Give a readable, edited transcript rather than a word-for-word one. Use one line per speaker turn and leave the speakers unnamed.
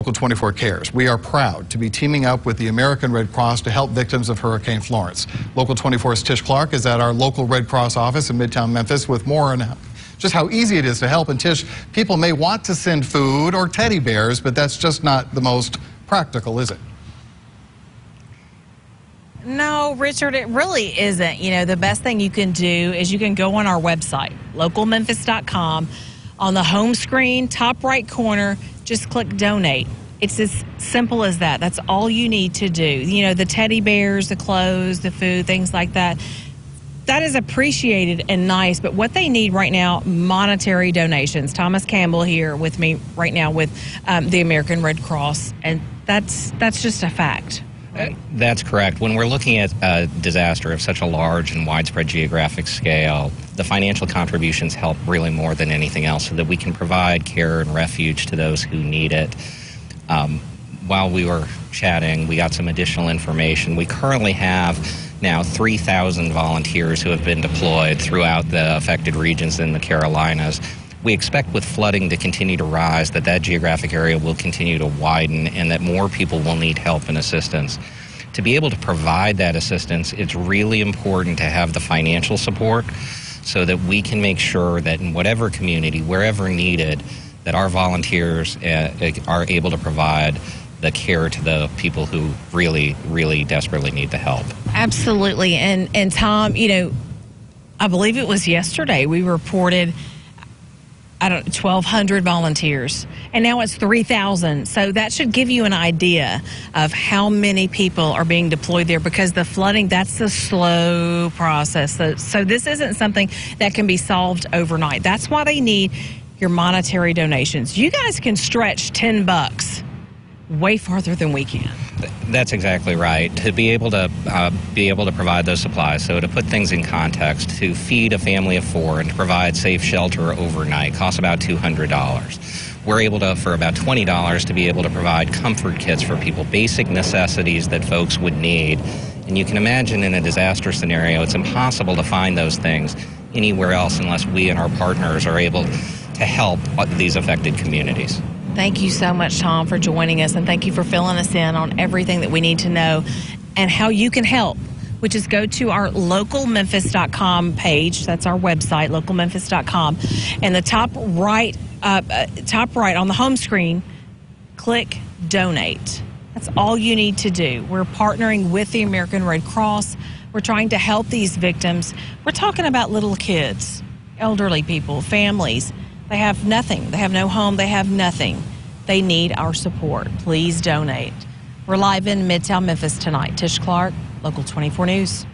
Local 24 Cares. We are proud to be teaming up with the American Red Cross to help victims of Hurricane Florence. Local 24's Tish Clark is at our local Red Cross office in Midtown Memphis with more on just how easy it is to help. And Tish, people may want to send food or teddy bears, but that's just not the most practical, is it?
No, Richard, it really isn't. You know, the best thing you can do is you can go on our website, localmemphis.com. On the home screen, top right corner, just click donate. It's as simple as that. That's all you need to do. You know, the teddy bears, the clothes, the food, things like that. That is appreciated and nice, but what they need right now, monetary donations. Thomas Campbell here with me right now with the American Red Cross, and that's just a fact. Right?
That's correct. When we're looking at a disaster of such a large and widespread geographic scale, the financial contributions help really more than anything else so that we can provide care and refuge to those who need it. While we were chatting, we got some additional information. We currently have now 3,000 volunteers who have been deployed throughout the affected regions in the Carolinas. We expect with flooding to continue to rise that geographic area will continue to widen and that more people will need help and assistance. To be able to provide that assistance, it's really important to have the financial support so that we can make sure that in whatever community, wherever needed, that our volunteers are able to provide the care to the people who really, really desperately need the help.
Absolutely. And Tom, you know, I believe it was yesterday we reported 1,200 volunteers, and now it's 3,000. So that should give you an idea of how many people are being deployed there, because the flooding, that's a slow process. So this isn't something that can be solved overnight. That's why they need your monetary donations. You guys can stretch $10 way farther than we can.
That's exactly right. To be able to provide those supplies, so to put things in context, to feed a family of 4 and to provide safe shelter overnight costs about $200. We're able to, for about $20, to be able to provide comfort kits for people, basic necessities that folks would need. And you can imagine in a disaster scenario, it's impossible to find those things anywhere else unless we and our partners are able to help these affected communities.
Thank you so much, Tom, for joining us, and thank you for filling us in on everything that we need to know and how you can help, which is go to our localmemphis.com page. That's our website, localmemphis.com. And the top right on the home screen, click donate. That's all you need to do. We're partnering with the American Red Cross. We're trying to help these victims. We're talking about little kids, elderly people, families. They have nothing. They have no home. They have nothing. They need our support. Please donate. We're live in Midtown Memphis tonight. Tish Clark, Local 24 News.